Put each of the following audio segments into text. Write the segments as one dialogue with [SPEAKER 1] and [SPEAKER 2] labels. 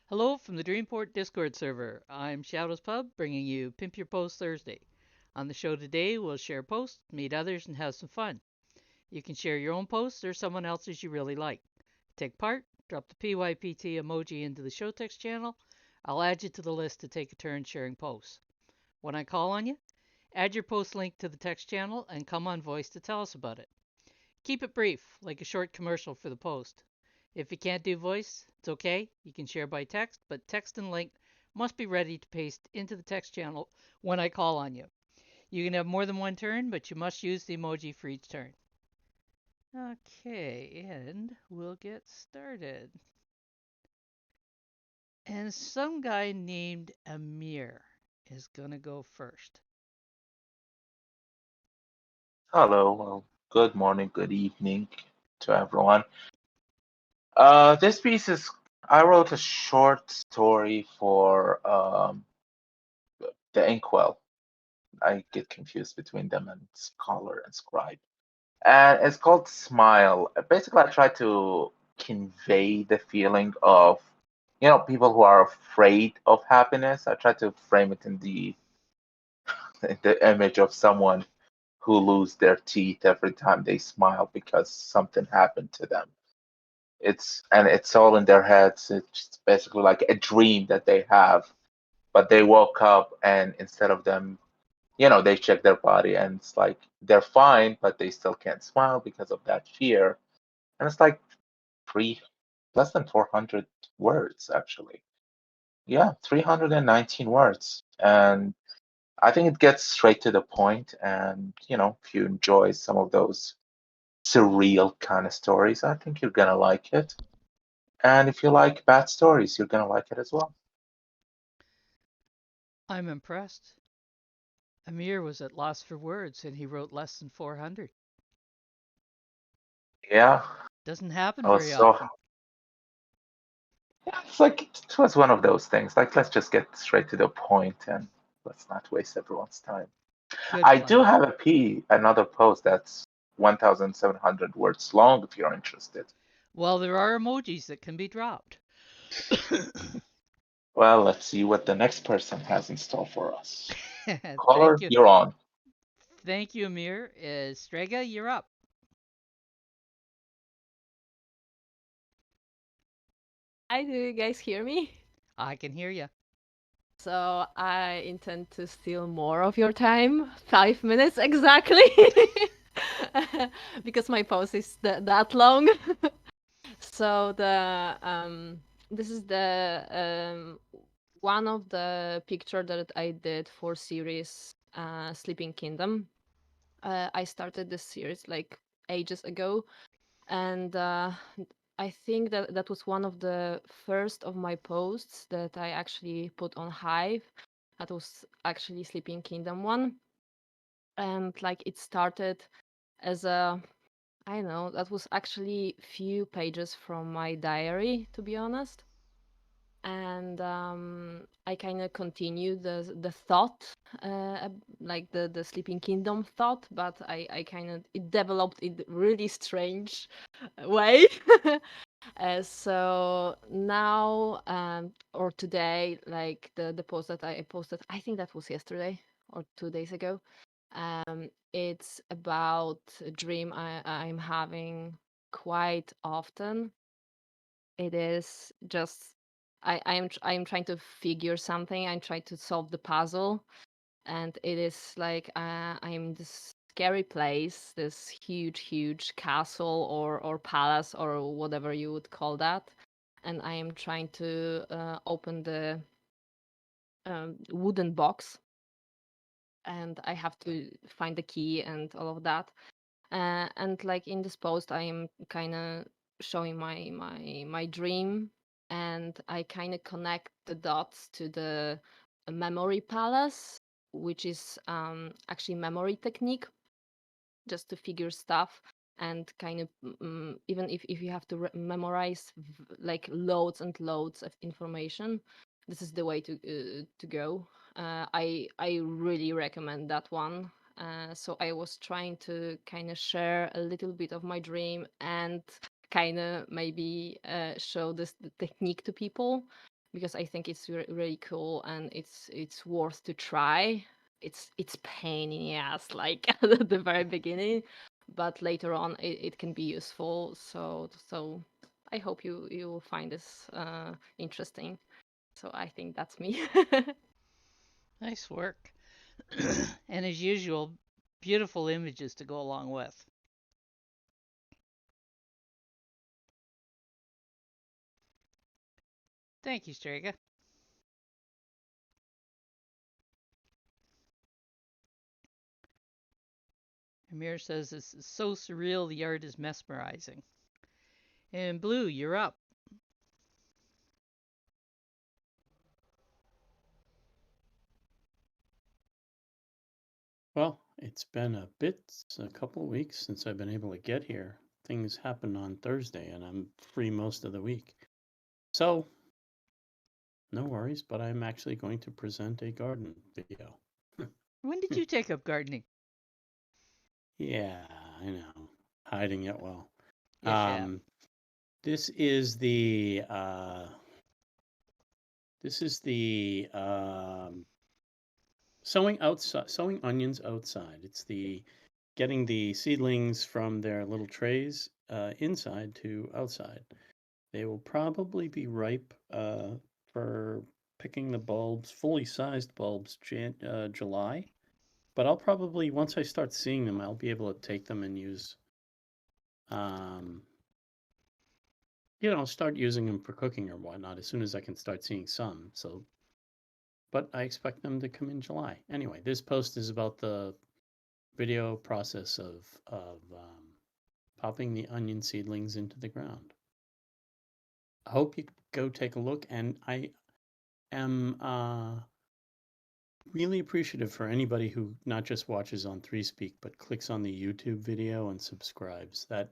[SPEAKER 1] Hello from the Dreamport Discord server. I'm Shadows Pub, bringing you Pimp Your Post Thursday. On the show today, we'll share posts, meet others, and have some fun. You can share your own posts or someone else's you really like. Take part, drop the PYPT emoji into the show text channel. I'll add you to the list to take a turn sharing posts. When I call on you, add your post link to the text channel and come on voice to tell us about it. Keep it brief, like a short commercial for the post. If you can't do voice, it's okay. You can share by text, but text and link must be ready to paste into the text channel when I call on you. You can have more than one turn, but you must use the emoji for each turn. Okay, and we'll get started. And some guy named Amir is gonna go first.
[SPEAKER 2] Hello, well, good morning, good evening to everyone. This piece is, I wrote a short story for the Inkwell. I get confused between them and Scholar and Scribe. And it's called Smile. Basically, I try to convey the feeling of, people who are afraid of happiness. I try to frame it in the image of someone who lose their teeth every time they smile because something happened to them. It's all in their heads. It's basically like a dream that they have, but they woke up and instead of them, they check their body and it's like they're fine, but they still can't smile because of that fear. And it's like three less than 400 words actually. Yeah, 319 words. And I think it gets straight to the point. And, if you enjoy some of those surreal kind of stories, I think you're gonna like it. And if you like bad stories, you're gonna like it as well.
[SPEAKER 1] I'm impressed. Amir was at loss for words and he wrote less than 400.
[SPEAKER 2] Yeah,
[SPEAKER 1] Doesn't happen
[SPEAKER 2] I was
[SPEAKER 1] very
[SPEAKER 2] so
[SPEAKER 1] often.
[SPEAKER 2] yeah, it's like it was one of those things. Like let's just get straight to the point and let's not waste everyone's time.
[SPEAKER 1] Good
[SPEAKER 2] I do
[SPEAKER 1] plan.
[SPEAKER 2] have another post that's 1,700 words long if you're interested.
[SPEAKER 1] Well, there are emojis that can be dropped.
[SPEAKER 2] Well, let's see what the next person has in store for us.
[SPEAKER 1] Thank
[SPEAKER 2] Caller,
[SPEAKER 1] you.
[SPEAKER 2] you're on.
[SPEAKER 1] Thank you, Amir. Strega, you're up.
[SPEAKER 3] Hi, do you guys hear me?
[SPEAKER 1] I can hear you.
[SPEAKER 3] So I intend to steal more of your time, 5 minutes exactly, because my post is that long. So this is the one of the picture that I did for series Sleeping Kingdom. I started this series like ages ago, and I think that that was one of the first of my posts that I actually put on Hive. That was actually Sleeping Kingdom one, and like it started as a, I don't know, that was actually few pages from my diary, to be honest. And I kind of continued the thought, like the Sleeping Kingdom thought, but I kind of it developed in really strange way. So now or today, like the post that I posted, I think that was yesterday or 2 days ago. It's about a dream I'm having quite often. It is just I'm trying to figure something. I'm trying to solve the puzzle, and it is like I'm this scary place, this huge castle or palace or whatever you would call that, and I am trying to open the wooden box, and I have to find the key and all of that. And like in this post, I am kind of showing my dream, and I kind of connect the dots to the memory palace, which is actually memory technique, just to figure stuff and kind of even if you have to memorize like loads and loads of information, this is the way to go. I really recommend that one. So I was trying to kind of share a little bit of my dream and kind of maybe show this the technique to people, because I think it's really cool and it's worth to try. It's pain in the ass, like at the very beginning, but later on it can be useful. So I hope you will find this interesting. So I think that's me.
[SPEAKER 1] Nice work. And as usual, beautiful images to go along with. Thank you, Strega. Amir says this is so surreal, the art is mesmerizing. And Blue, you're up.
[SPEAKER 4] Well, it's been a couple of weeks since I've been able to get here. Things happen on Thursday, and I'm free most of the week. So, no worries, but I'm actually going to present a garden video.
[SPEAKER 1] When did you take up gardening?
[SPEAKER 4] Yeah, I know. Hiding it well.
[SPEAKER 1] Yes, you have.
[SPEAKER 4] This is the sowing onions outside. It's the getting the seedlings from their little trays inside to outside. They will probably be ripe for picking the bulbs, fully sized bulbs, July. But I'll probably, once I start seeing them, I'll be able to take them and use, um, start using them for cooking or whatnot as soon as I can start seeing some. So, but I expect them to come in July. Anyway, this post is about the video process of popping the onion seedlings into the ground. I hope you go take a look, and I am really appreciative for anybody who not just watches on 3Speak, but clicks on the YouTube video and subscribes. That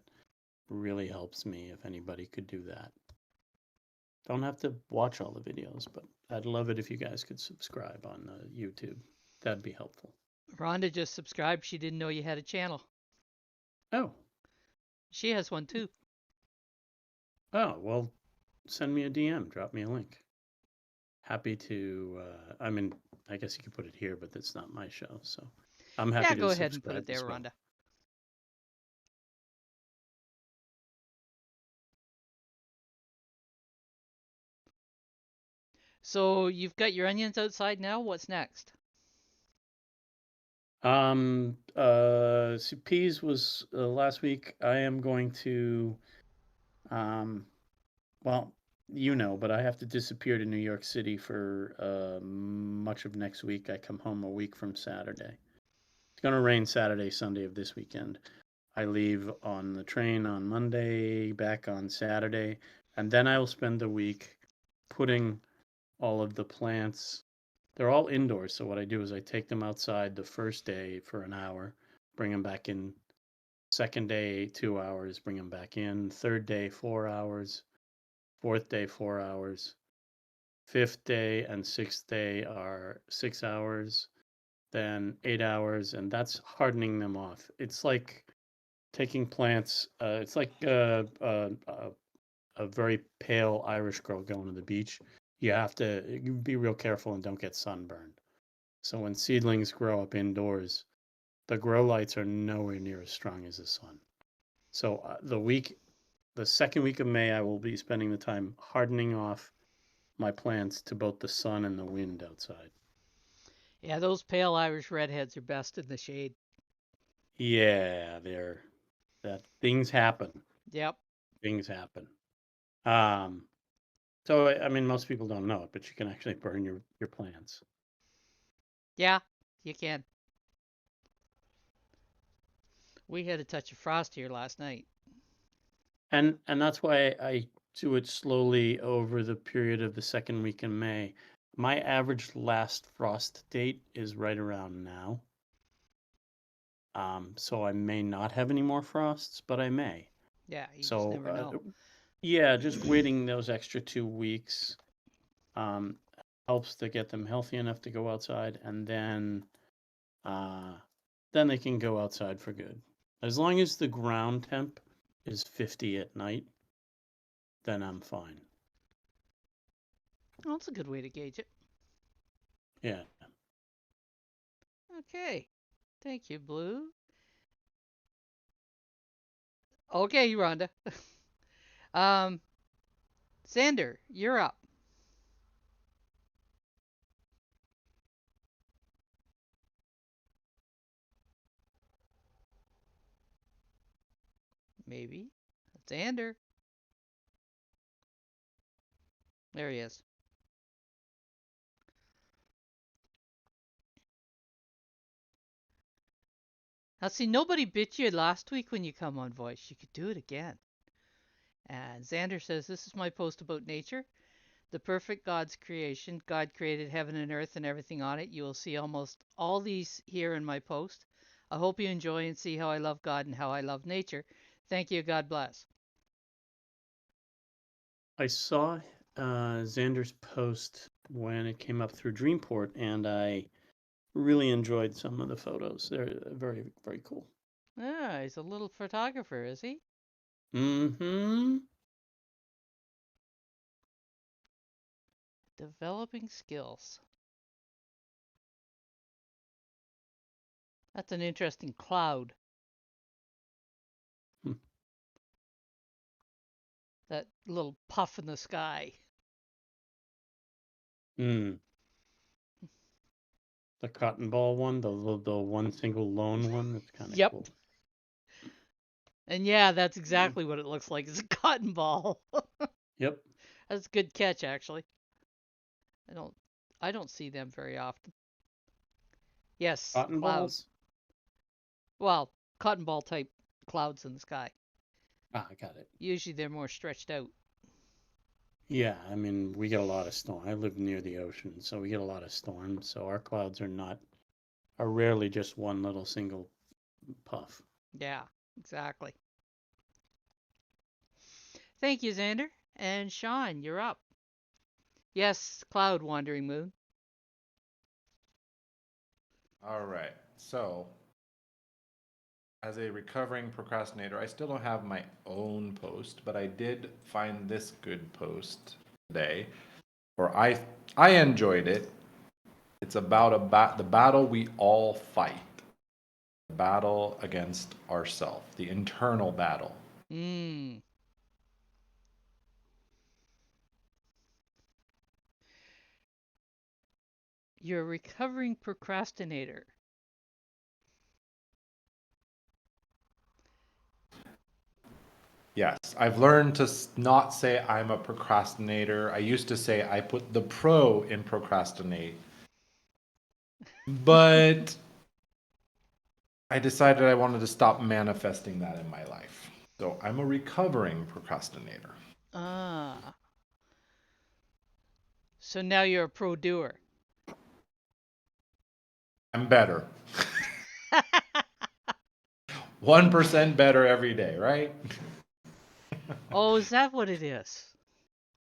[SPEAKER 4] really helps me if anybody could do that. Don't have to watch all the videos, but I'd love it if you guys could subscribe on YouTube. That'd be helpful.
[SPEAKER 1] Rhonda just subscribed. She didn't know you had a channel.
[SPEAKER 4] Oh,
[SPEAKER 1] She has one too.
[SPEAKER 4] well, send me a DM, drop me a link. Happy to, I guess you could put it here, but it's not my show, so I'm happy
[SPEAKER 1] Yeah,
[SPEAKER 4] to
[SPEAKER 1] go ahead and put
[SPEAKER 4] subscribe
[SPEAKER 1] it there,
[SPEAKER 4] as well.
[SPEAKER 1] Rhonda. So you've got your onions outside now. What's next?
[SPEAKER 4] So peas was last week. I am going to, um, well, but I have to disappear to New York City for much of next week. I come home a week from Saturday. It's going to rain Saturday, Sunday of this weekend. I leave on the train on Monday, back on Saturday, and then I will spend the week putting all of the plants. They're all indoors, so what I do is I take them outside the first day for an hour, bring them back in. Second day, 2 hours, bring them back in. Third day, 4 hours. Fourth day, 4 hours. Fifth day and sixth day are 6 hours, then 8 hours, and that's hardening them off. It's like taking plants. It's like a very pale Irish girl going to the beach. You have to be real careful and don't get sunburned. So when seedlings grow up indoors, the grow lights are nowhere near as strong as the sun. So the second week of May, I will be spending the time hardening off my plants to both the sun and the wind outside.
[SPEAKER 1] Yeah, those pale Irish redheads are best in the shade.
[SPEAKER 4] Yeah, things happen.
[SPEAKER 1] Yep.
[SPEAKER 4] Things happen. Um, so I mean, most people don't know it, but you can actually burn your plants.
[SPEAKER 1] Yeah, you can. We had a touch of frost here last night.
[SPEAKER 4] And that's why I do it slowly over the period of the second week in May. My average last frost date is right around now. So I may not have any more frosts, but I may.
[SPEAKER 1] Yeah, you just
[SPEAKER 4] So
[SPEAKER 1] never know.
[SPEAKER 4] yeah, just waiting those extra 2 weeks um, helps to get them healthy enough to go outside, and then they can go outside for good. As long as the ground temp is 50 at night, then I'm fine.
[SPEAKER 1] Well, that's a good way to gauge it.
[SPEAKER 4] Yeah.
[SPEAKER 1] Okay. Thank you, Blue. Okay, Rhonda. um, Xander, you're up. Maybe. Xander. There he is. Now, see, nobody bit you last week when you come on voice. You could do it again. And Xander says, this is my post about nature. The perfect God's creation. God created heaven and earth and everything on it. You will see almost all these here in my post. I hope you enjoy and see how I love God and how I love nature. Thank you. God bless.
[SPEAKER 4] I saw Xander's post when it came up through Dreamport, and I really enjoyed some of the photos. They're very, very cool.
[SPEAKER 1] Ah, he's a little photographer, is he?
[SPEAKER 4] Mm-hmm.
[SPEAKER 1] Developing skills. That's an interesting cloud.
[SPEAKER 4] Hmm.
[SPEAKER 1] That little puff in the sky.
[SPEAKER 4] Mm. The cotton ball one, the one single lone one. That's kind of
[SPEAKER 1] Yep.
[SPEAKER 4] cool.
[SPEAKER 1] And yeah, that's exactly what it looks like. It's a cotton ball.
[SPEAKER 4] Yep.
[SPEAKER 1] That's a good catch, actually. I don't see them very often. Yes,
[SPEAKER 4] Cotton
[SPEAKER 1] cloud.
[SPEAKER 4] balls.
[SPEAKER 1] Well, cotton ball type clouds in the sky.
[SPEAKER 4] Ah, I got it.
[SPEAKER 1] Usually they're more stretched out.
[SPEAKER 4] Yeah, I mean, we get a lot of storm. I live near the ocean, so we get a lot of storms. So our clouds are rarely just one little single puff.
[SPEAKER 1] Yeah, exactly. Thank you, Xander. And Sean, you're up. Yes, cloud wandering moon.
[SPEAKER 5] All right. So, as a recovering procrastinator, I still don't have my own post, but I did find this good post today, or I enjoyed it. It's about the battle we all fight, the battle against ourselves, the internal battle.
[SPEAKER 1] Mmm. You're a recovering procrastinator.
[SPEAKER 5] Yes, I've learned to not say I'm a procrastinator. I used to say I put the pro in procrastinate, but I decided I wanted to stop manifesting that in my life. So I'm a recovering procrastinator.
[SPEAKER 1] Ah. So now you're a pro doer.
[SPEAKER 5] I'm better. 1% better every day, right?
[SPEAKER 1] Oh, is that what it is?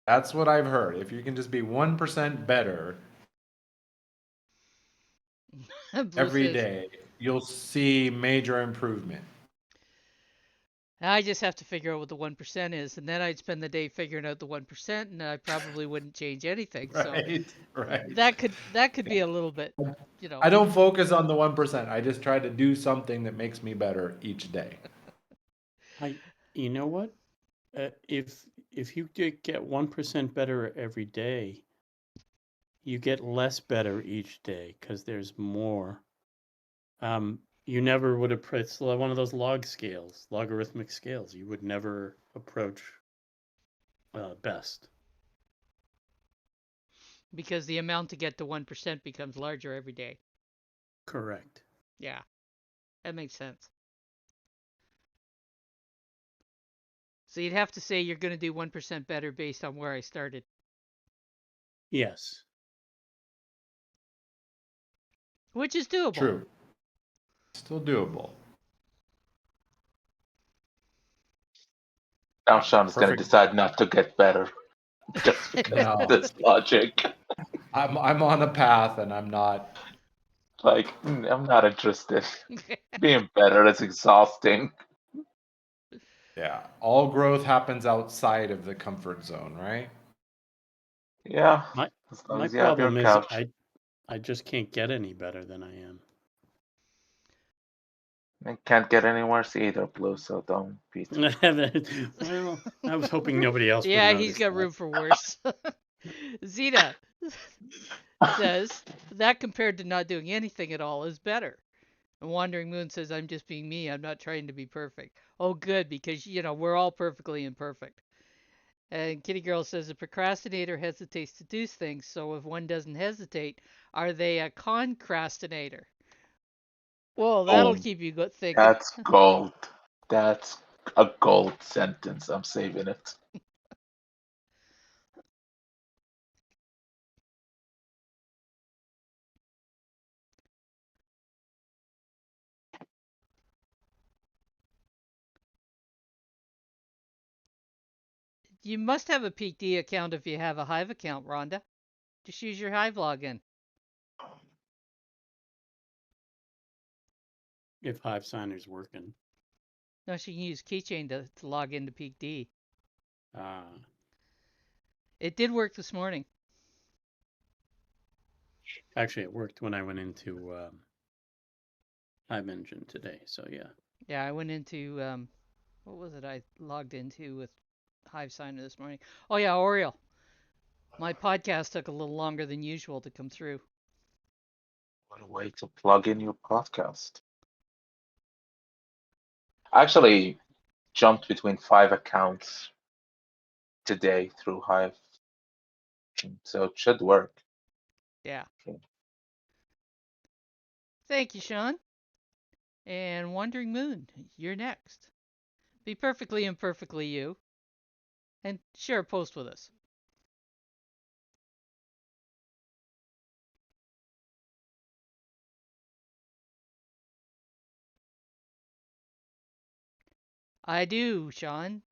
[SPEAKER 5] That's what I've heard. If you can just be 1% better
[SPEAKER 1] Blue
[SPEAKER 5] every
[SPEAKER 1] says,
[SPEAKER 5] day, you'll see major improvement.
[SPEAKER 1] I just have to figure out what the 1% is, and then I'd spend the day figuring out the 1%, and I probably wouldn't change anything. So
[SPEAKER 5] Right? Right.
[SPEAKER 1] that could be a little bit, you know.
[SPEAKER 5] I don't focus on the 1%. I just try to do something that makes me better each day.
[SPEAKER 4] You know what? If you get 1% better every day, you get less better each day because there's more. You never would approach. It's one of those logarithmic scales. You would never approach best.
[SPEAKER 1] Because the amount to get to 1% becomes larger every day.
[SPEAKER 4] Correct.
[SPEAKER 1] Yeah, that makes sense. So you'd have to say you're going to do 1% better based on where I started.
[SPEAKER 4] Yes.
[SPEAKER 1] Which is doable.
[SPEAKER 5] True. Still doable.
[SPEAKER 2] Now Sean is going to
[SPEAKER 5] Perfect.
[SPEAKER 2] decide not to get better. Just because
[SPEAKER 5] No.
[SPEAKER 2] of this logic.
[SPEAKER 5] I'm on a path and I'm not.
[SPEAKER 2] Like, I'm not interested. Being better is exhausting.
[SPEAKER 5] Yeah. All growth happens outside of the comfort zone, right?
[SPEAKER 2] Yeah,
[SPEAKER 4] My
[SPEAKER 2] as long
[SPEAKER 4] my
[SPEAKER 2] as you have your
[SPEAKER 4] problem is
[SPEAKER 2] couch.
[SPEAKER 4] I just can't get any better than I am.
[SPEAKER 2] It can't get any worse either, Blue, so don't be too.
[SPEAKER 4] Well, I was hoping nobody else would
[SPEAKER 1] Yeah, he's
[SPEAKER 4] notice
[SPEAKER 1] got
[SPEAKER 4] that.
[SPEAKER 1] room for worse. Zeta says that compared to not doing anything at all is better. And Wandering Moon says, I'm just being me. I'm not trying to be perfect. Oh, good, because, we're all perfectly imperfect. And Kitty Girl says, a procrastinator hesitates to do things. So if one doesn't hesitate, are they a concrastinator? Well, that'll
[SPEAKER 2] Boom.
[SPEAKER 1] keep you thinking.
[SPEAKER 2] That's gold. That's a gold sentence. I'm saving it.
[SPEAKER 1] You must have a PYPT account if you have a Hive account, Rhonda. Just use your Hive login.
[SPEAKER 4] If Hive Signer's working.
[SPEAKER 1] No, she can use Keychain to log into PYPT.
[SPEAKER 4] Uh,
[SPEAKER 1] It did work this morning.
[SPEAKER 4] Actually, it worked when I went into Hive Engine today. So yeah.
[SPEAKER 1] Yeah, I went into, what was it I logged into with Hive Signer this morning? Oh, yeah, Oriole. My podcast took a little longer than usual to come through.
[SPEAKER 2] What a way to plug in your podcast. I actually jumped between 5 accounts today through Hive, so it should work.
[SPEAKER 1] Yeah.
[SPEAKER 2] Okay.
[SPEAKER 1] Thank you, Sean. And Wandering Moon, you're next. Be perfectly imperfectly you, and share a post with us. I do, Sean.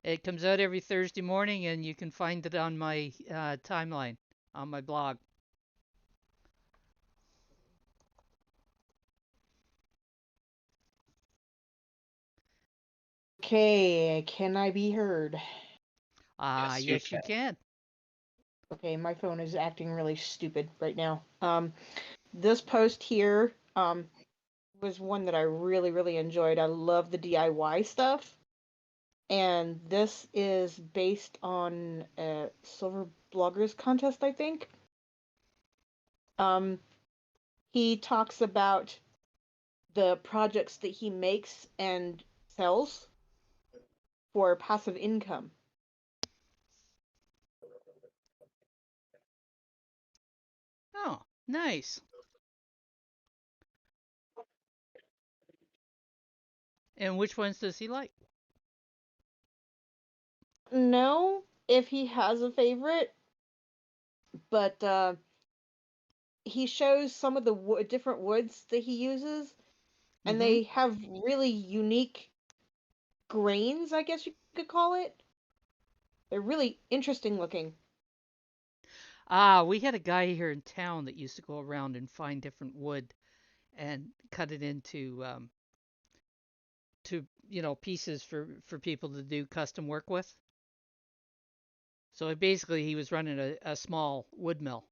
[SPEAKER 1] It comes out every Thursday morning, and you can find it on my timeline on my blog.
[SPEAKER 6] Okay, can I be heard?
[SPEAKER 2] Yes, you
[SPEAKER 1] Yes, you
[SPEAKER 2] can.
[SPEAKER 1] can.
[SPEAKER 6] Okay, my phone is acting really stupid right now. This post here, was one that I really, really enjoyed. I love the DIY stuff. And this is based on a Silver Bloggers contest, I think. Um, he talks about the projects that he makes and sells for passive income.
[SPEAKER 1] Oh, nice. And which ones does he like?
[SPEAKER 6] No, if he has a favorite, but he shows some of the different woods that he uses, and
[SPEAKER 1] Mm-hmm.
[SPEAKER 6] they have really unique grains, I guess you could call it. They're really interesting looking.
[SPEAKER 1] We had a guy here in town that used to go around and find different wood and cut it into to pieces for people to do custom work with. So basically, he was running a small wood mill.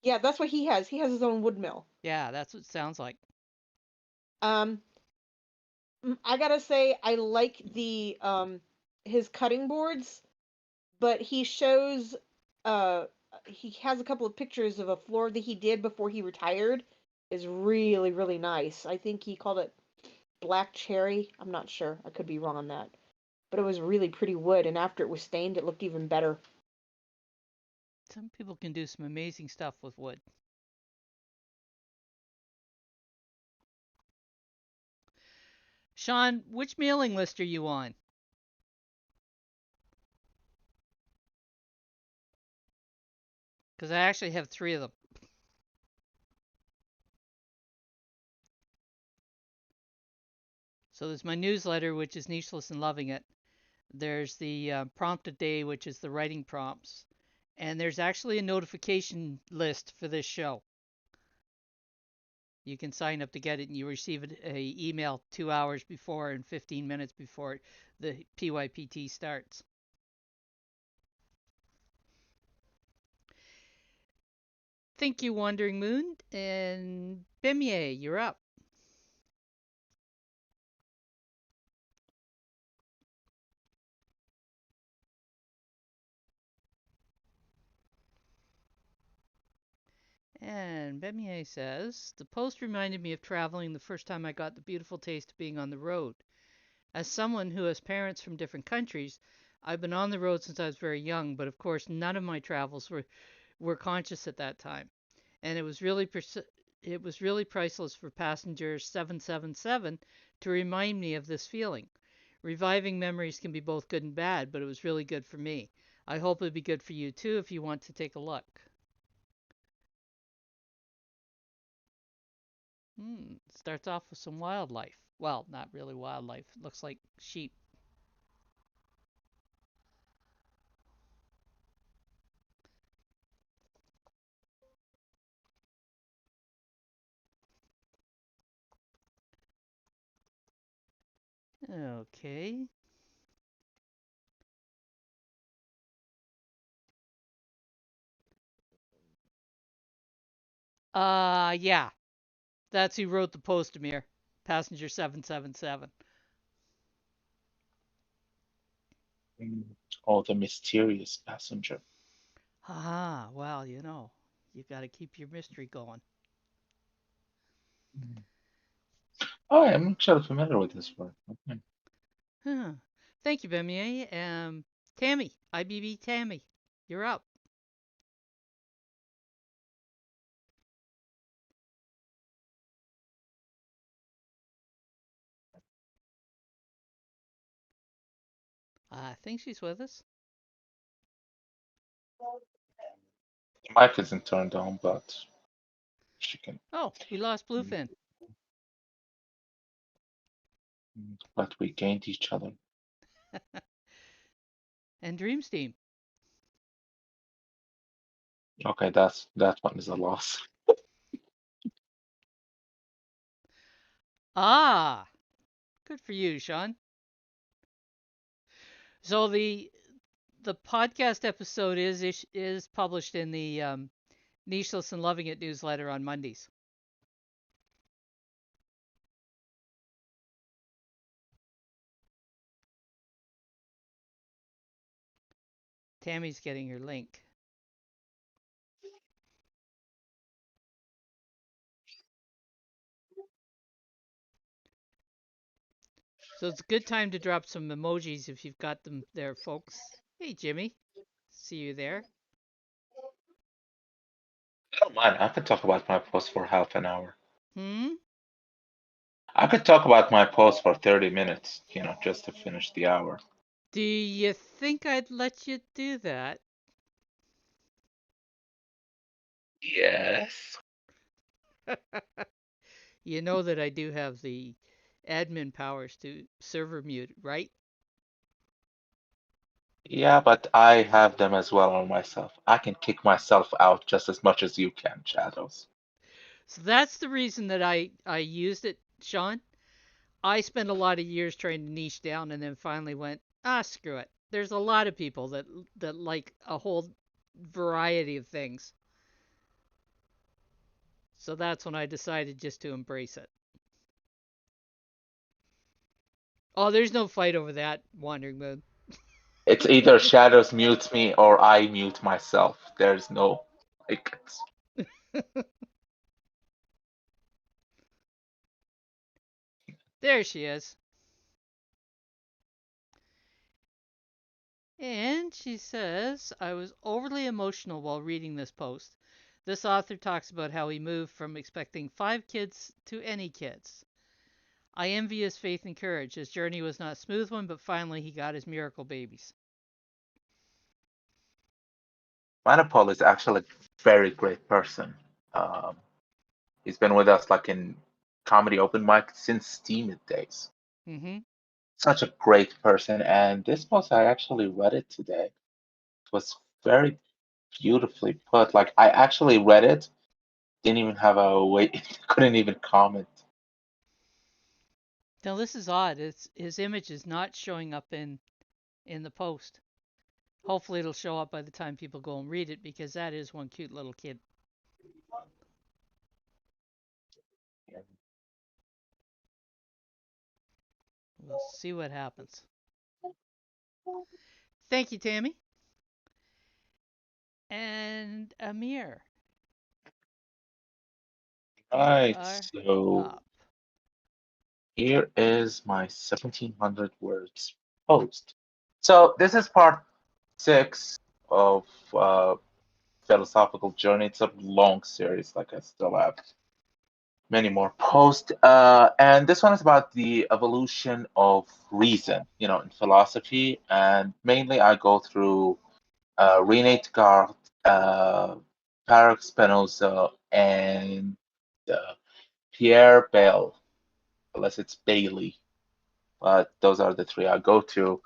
[SPEAKER 6] Yeah, that's what he has. He has his own wood mill.
[SPEAKER 1] Yeah, that's what it sounds like.
[SPEAKER 6] Um, I gotta say, I like the his cutting boards, but he shows uh he has a couple of pictures of a floor that he did before he retired. Is really, really nice. I think he called it black cherry. I'm not sure. I could be wrong on that. But it was really pretty wood, and after it was stained, it looked even better.
[SPEAKER 1] Some people can do some amazing stuff with wood. Sean, which mailing list are you on? Because I actually have three of them. So there's my newsletter, which is Nicheless and Loving It. There's the prompt a day, which is the writing prompts. And there's actually a notification list for this show. You can sign up to get it, and you receive an email 2 hours before and 15 minutes before the PYPT starts. Thank you, Wandering Moon. And Bemier, you're up. And Bemier says, the post reminded me of traveling the first time I got the beautiful taste of being on the road. As someone who has parents from different countries, I've been on the road since I was very young, but of course none of my travels were conscious at that time. And it was really priceless for passenger 777 to remind me of this feeling. Reviving memories can be both good and bad, but it was really good for me. I hope it'll be good for you too if you want to take a look. Starts off with some wildlife. Well, not really wildlife. It looks like sheep. Okay. Yeah. That's who wrote the post, Amir. Passenger 777.
[SPEAKER 2] Mm. Oh, the mysterious passenger.
[SPEAKER 1] Ah, well, you got to keep your mystery going.
[SPEAKER 2] Mm. Oh, I'm actually familiar with this word. Okay.
[SPEAKER 1] Huh. Thank you, Bemier. Tammy, IBB Tammy, you're up. I think she's with us.
[SPEAKER 2] Mic isn't turned on, but she can.
[SPEAKER 1] Oh, we lost Bluefin.
[SPEAKER 2] But we gained each other.
[SPEAKER 1] And Dreamsteam.
[SPEAKER 2] Okay, that one is a loss.
[SPEAKER 1] Ah, good for you, Sean. So the podcast episode is published in the Nicheless and Loving It newsletter on Mondays. Tammy's getting your link. So it's a good time to drop some emojis if you've got them there, folks. Hey, Jimmy. See you there.
[SPEAKER 2] I don't mind. I could talk about my post for half an hour.
[SPEAKER 1] Hmm?
[SPEAKER 2] I could talk about my post for 30 minutes, just to finish the hour.
[SPEAKER 1] Do you think I'd let you do that?
[SPEAKER 2] Yes.
[SPEAKER 1] You know that I do have the admin powers to server mute, right?
[SPEAKER 2] Yeah, but I have them as well on myself. I can kick myself out just as much as you can, Shadows.
[SPEAKER 1] So that's the reason that I used it, Sean. I spent a lot of years trying to niche down and then finally went, screw it. There's a lot of people that like a whole variety of things. So that's when I decided just to embrace it. Oh, there's no fight over that, Wandering Moon.
[SPEAKER 2] It's either Shadows mutes me or I mute myself. There's no like
[SPEAKER 1] There she is. And she says, I was overly emotional while reading this post. This author talks about how he moved from expecting 5 kids to any kids. I envy his faith and courage. His journey was not a smooth one, but finally he got his miracle babies.
[SPEAKER 2] Manipul is actually a very great person. Um, he's been with us like in comedy open mic since Steam days.
[SPEAKER 1] Mm-hmm.
[SPEAKER 2] Such a great person, and this post I actually read it today. It was very beautifully put. Like I actually read it, didn't even have a way, couldn't even comment.
[SPEAKER 1] Now this is odd. It's his image is not showing up in the post. Hopefully it'll show up by the time people go and read it because that is one cute little kid. We'll see what happens. Thank you, Tammy. And Amir, you
[SPEAKER 2] Right,
[SPEAKER 1] are
[SPEAKER 2] so
[SPEAKER 1] up.
[SPEAKER 2] here is my 1700 words post. So this is part 6 of philosophical journey. It's a long series, like I still have many more posts. And this one is about the evolution of reason, in philosophy. And mainly I go through Rene Descartes, Baruch Spinoza, and uh, Pierre Bayle, unless it's Bailey. But those are the three I go to.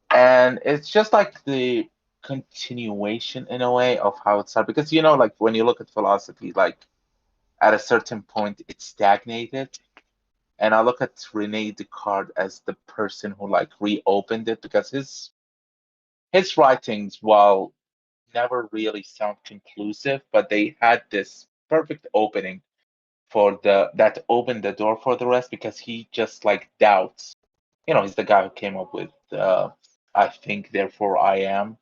[SPEAKER 2] And it's just like the continuation in a way of how it started. Because, like when you look at philosophy, like at a certain point it stagnated. And I look at Rene Descartes as the person who like reopened it because his writings, while never really sound conclusive, but they had this perfect opening for that opened the door for the rest because he just like doubts. He's the guy who came up with I think therefore I am.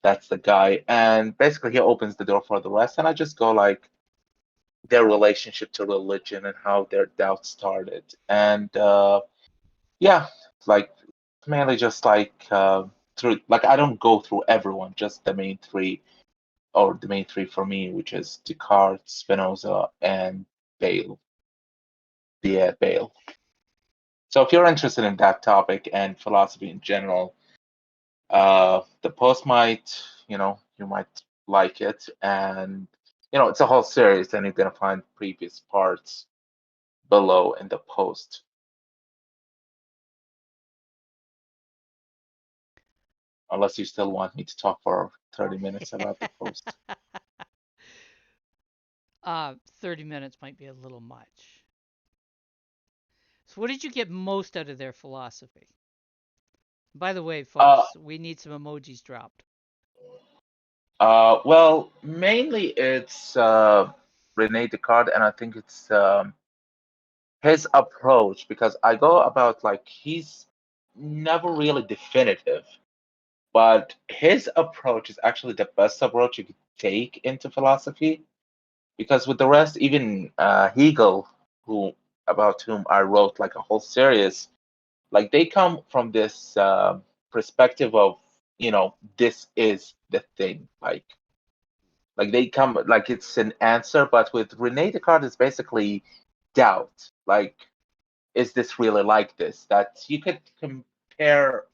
[SPEAKER 2] That's the guy. And basically he opens the door for the rest. And I just go like their relationship to religion and how their doubts started. And yeah, like mainly just like through like I don't go through everyone, just the main three, or the main three for me, which is Descartes, Spinoza, and Bale. Yeah, Bale. So if you're interested in that topic and philosophy in general, the post might, you might like it, and it's a whole series, and you're gonna find previous parts below in the post. Unless you still want me to talk for 30 minutes about the post.
[SPEAKER 1] 30 minutes might be a little much. So, what did you get most out of their philosophy? By the way,
[SPEAKER 2] Uh,
[SPEAKER 1] folks, we need some emojis dropped.
[SPEAKER 2] well, mainly it's Rene Descartes, and I think it's his approach because I go about like he's never really definitive, but his approach is actually the best approach you could take into philosophy because with the rest, even Hegel, who about whom I wrote like a whole series, like they come from this perspective of this is the thing, like they come like it's an answer, but with Rene Descartes it's basically doubt, like is this really like this? That you could compare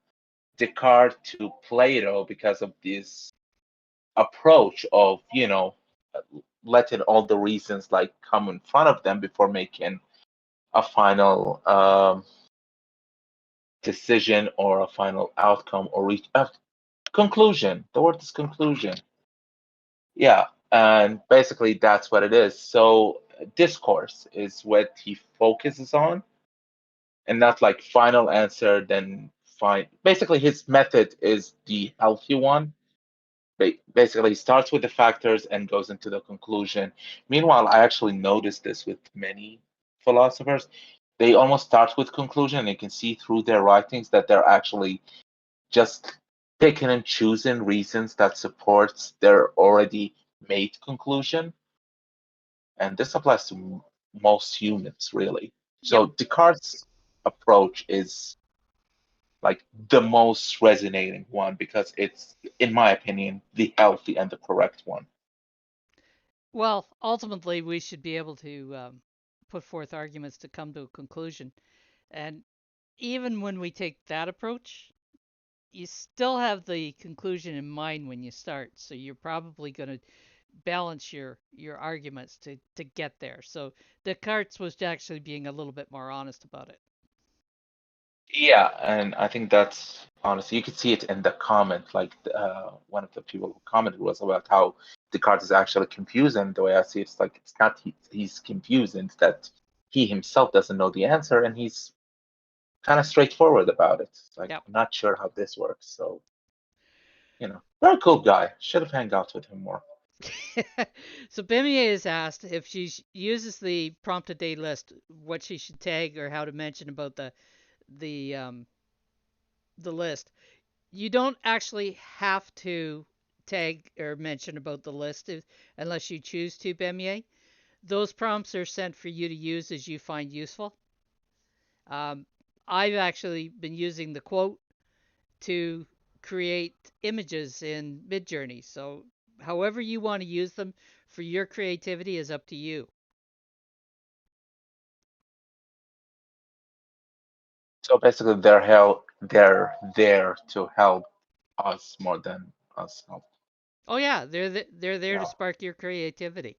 [SPEAKER 2] Descartes to Plato because of this approach of, letting all the reasons like come in front of them before making a final decision or a final outcome or reach a conclusion. The word is conclusion. Yeah, and basically that's what it is. So discourse is what he focuses on, and not like final answer. Then fine. Basically, his method is the healthy one. Basically, he starts with the factors and goes into the conclusion. Meanwhile, I actually noticed this with many philosophers. They almost start with conclusion, and you can see through their writings that they're actually just picking and choosing reasons that supports their already made conclusion. And this applies to most humans, really.
[SPEAKER 1] Yep.
[SPEAKER 2] So Descartes' approach is like the most resonating one because it's, in my opinion, the healthy and the correct one.
[SPEAKER 1] Well, ultimately, we should be able to put forth arguments to come to a conclusion. And even when we take that approach, you still have the conclusion in mind when you start. So you're probably going to balance your arguments to get there. So Descartes was actually being a little bit more honest about it.
[SPEAKER 2] Yeah, and I think that's honestly, you could see it in the comment. Like one of the people who commented was about how Descartes is actually confused, and the way I see it, it's like it's not he's confused, it's that he himself doesn't know the answer, and he's kind of straightforward about it. It's like
[SPEAKER 1] Yep.
[SPEAKER 2] I'm not sure how this works, so very cool guy. Should have hanged out with him more.
[SPEAKER 1] So Bemier is asked if she uses the prompt a day list, what she should tag or how to mention about the um, the list. You don't actually have to tag or mention about the list unless you choose to, Bemier. Those prompts are sent for you to use as you find useful. Um, I've actually been using the quote to create images in Midjourney. So, however you want to use them for your creativity is up to you.
[SPEAKER 2] So basically, they're there to help us more than us help.
[SPEAKER 1] Oh yeah, they're there to
[SPEAKER 2] Yeah,
[SPEAKER 1] spark your creativity.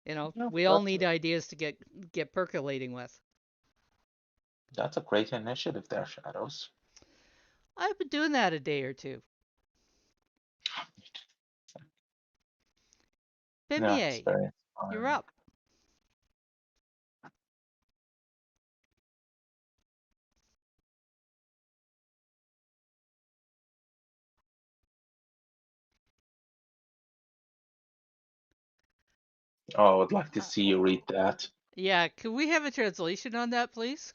[SPEAKER 2] yeah,
[SPEAKER 1] We all need ideas to get percolating with.
[SPEAKER 2] that's a great initiative there, Shadows.
[SPEAKER 1] I've been doing that a day or two.
[SPEAKER 2] Yeah, it's
[SPEAKER 1] Bimier,
[SPEAKER 2] very
[SPEAKER 1] you're
[SPEAKER 2] inspiring.
[SPEAKER 1] up.
[SPEAKER 2] Oh, I would like to
[SPEAKER 1] Uh,
[SPEAKER 2] see you read that.
[SPEAKER 1] yeah, could we have a translation on that, please?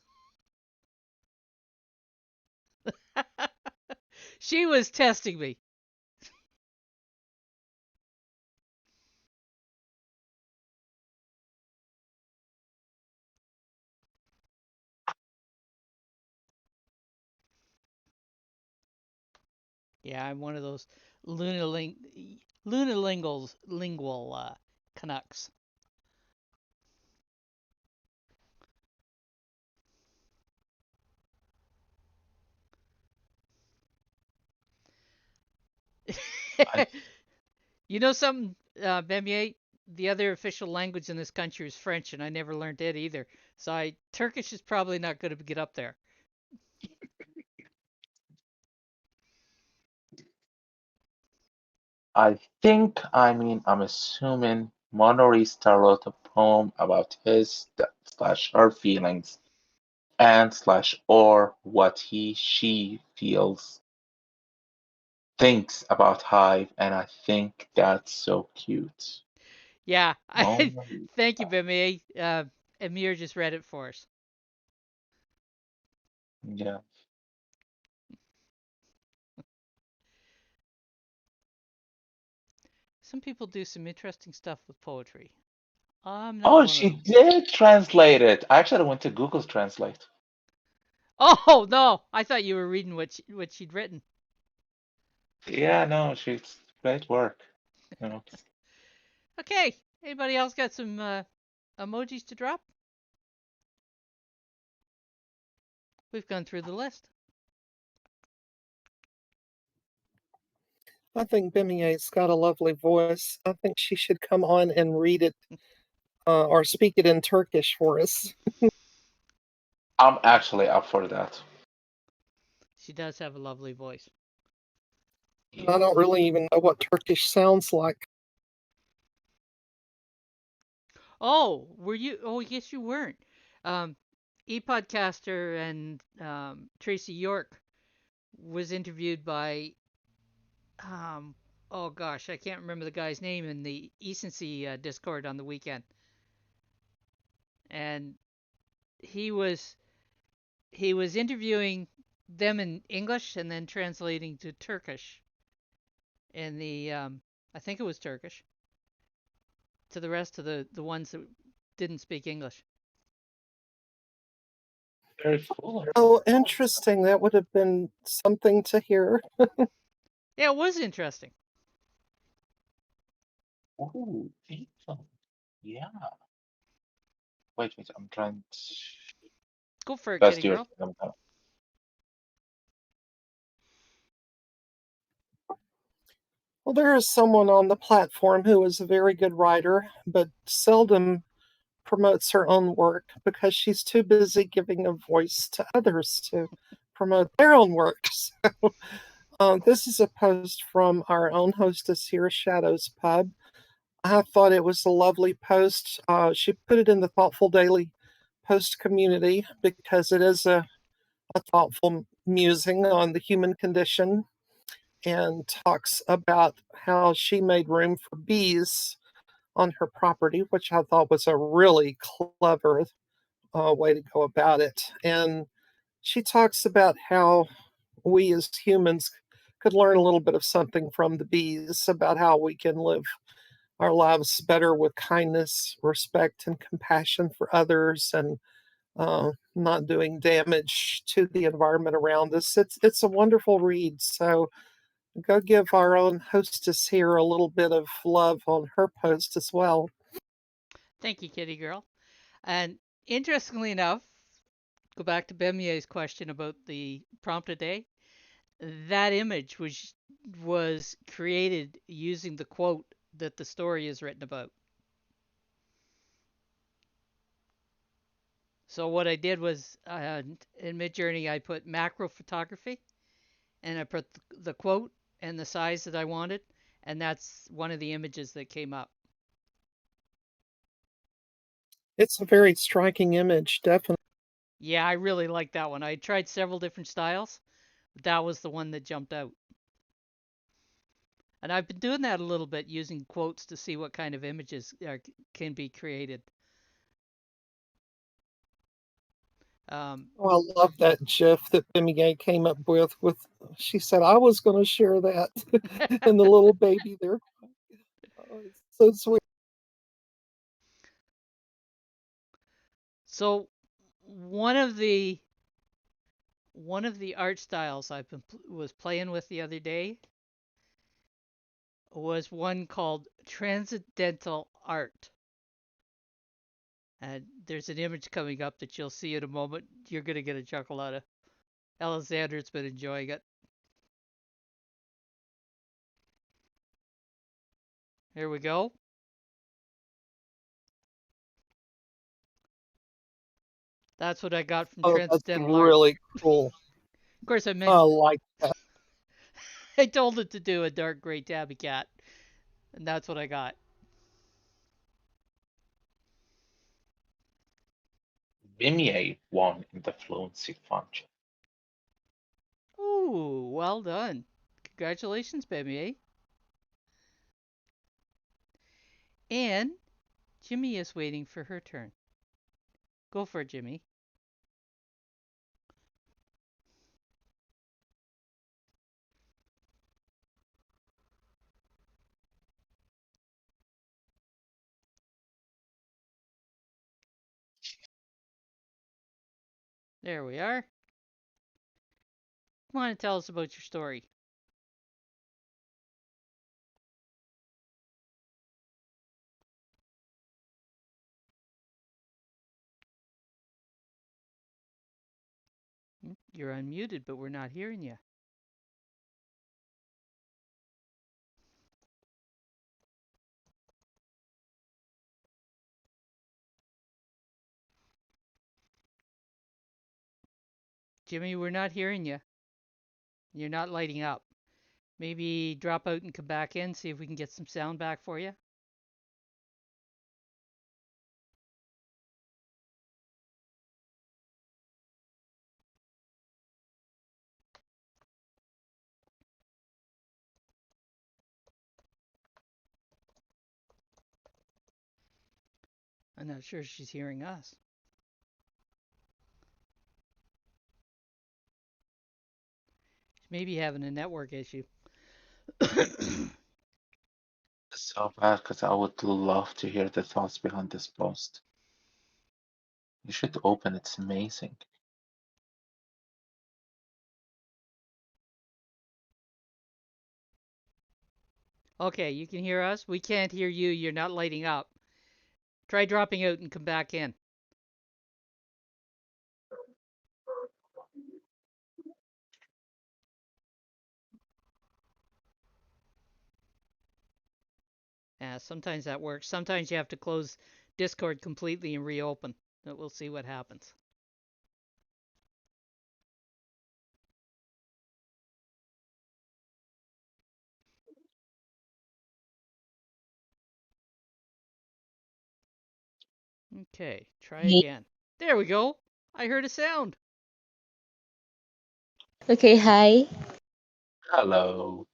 [SPEAKER 1] She was testing me. Yeah, I'm one of those lunaling lunalingals lingual Canucks.
[SPEAKER 2] I
[SPEAKER 1] You know something, Bemier? The other official language in this country is French, and I never learned it either. So Turkish is probably not going to get up there.
[SPEAKER 2] I'm assuming Monorista wrote a poem about his slash her feelings and slash or what she feels thinks about Hive, and I think that's so cute.
[SPEAKER 1] Yeah, I
[SPEAKER 2] Mona
[SPEAKER 1] thank you,
[SPEAKER 2] Lisa.
[SPEAKER 1] Bemier. Amir just read it for us.
[SPEAKER 2] Yeah.
[SPEAKER 1] Some people do some interesting stuff with poetry. I'm not
[SPEAKER 2] Oh,
[SPEAKER 1] one of
[SPEAKER 2] she
[SPEAKER 1] them.
[SPEAKER 2] did translate it. I actually went to Google Translate.
[SPEAKER 1] Oh no, I thought you were reading what she'd written.
[SPEAKER 2] Yeah, no, she's great work. You know.
[SPEAKER 1] Okay, anybody else got some emojis to drop? We've gone through the list.
[SPEAKER 7] I think Bimier's got a lovely voice. I think she should come on and read it or speak it in Turkish for us.
[SPEAKER 2] I'm actually up for that.
[SPEAKER 1] She does have a lovely voice.
[SPEAKER 7] And I don't really even know what Turkish sounds like.
[SPEAKER 1] Oh, were you? Oh, yes, you weren't. Um, E-podcaster and Tracy York was interviewed by um, oh gosh, I can't remember the guy's name in the Ecency Discord on the weekend, and he was he was interviewing them in English and then translating to Turkish in the I think it was Turkish to the rest of the ones that didn't speak English.
[SPEAKER 2] Very cool.
[SPEAKER 7] Oh, interesting. That would have been something to hear.
[SPEAKER 1] Yeah, it was interesting.
[SPEAKER 2] Ooh, April. Yeah. Wait. I'm trying to.
[SPEAKER 1] Go for it,
[SPEAKER 2] Guys,
[SPEAKER 1] kitty
[SPEAKER 2] do your
[SPEAKER 1] girl.
[SPEAKER 2] thing.
[SPEAKER 7] Well, there is someone on the platform who is a very good writer, but seldom promotes her own work because she's too busy giving a voice to others to promote their own work. So, this is a post from our own hostess here, Shadows Pub. I thought it was a lovely post. She put it in the Thoughtful Daily Post community because it is a thoughtful musing on the human condition and talks about how she made room for bees on her property, which I thought was a really clever way to go about it. And She talks about how we as humans could learn a little bit of something from the bees about how we can live our lives better with kindness, respect, and compassion for others, and not doing damage to the environment around us. It's a wonderful read. So go give our own hostess here a little bit of love on her post as well.
[SPEAKER 1] Thank you, Kitty Girl. And interestingly enough, go back to Bemier's question about the prompt a day. That image was created using the quote that the story is written about. So what I did was in Midjourney I put macro photography and I put the quote and the size that I wanted, and that's one of the images that came up.
[SPEAKER 7] It's a very striking image, definitely.
[SPEAKER 1] Yeah, I really like that one. I tried several different styles, but that was the one that jumped out. And I've been doing that a little bit using quotes to see what kind of images can be created.
[SPEAKER 7] Oh, I love that GIF that Bemier came up with. She said I was going to share that, and the little baby there. Oh, it's so sweet.
[SPEAKER 1] So one of the art styles I was playing with the other day was one called transcendental art. And there's an image coming up that you'll see in a moment. You're going to get a chuckle out of. Alexander's been enjoying it. Here we go. That's what I got from
[SPEAKER 7] Oh, that's
[SPEAKER 1] transcendental art.
[SPEAKER 7] really cool.
[SPEAKER 1] Of course, I
[SPEAKER 7] like that.
[SPEAKER 1] I told it to do a dark gray tabby cat, and that's what I got.
[SPEAKER 2] Vimier won in the fluency function.
[SPEAKER 1] Ooh, well done. Congratulations, baby. And Jimmy is waiting for her turn. Go for it, Jimmy. There we are. Come on and tell us about your story. You're unmuted, but we're not hearing you. Jimmy, we're not hearing you. You're not lighting up. Maybe drop out and come back in, see if we can get some sound back for you. I'm not sure she's hearing us. She's maybe having a network issue.
[SPEAKER 2] It's so bad because I would love to hear the thoughts behind this post. You should open, it's amazing.
[SPEAKER 1] Okay, you can hear us. We can't hear you. You're not lighting up. Try dropping out and come back in. Yeah, sometimes that works. Sometimes you have to close Discord completely and reopen. But we'll see what happens. Okay, try again. There we go. I heard a sound.
[SPEAKER 8] Okay, hi.
[SPEAKER 2] Hello.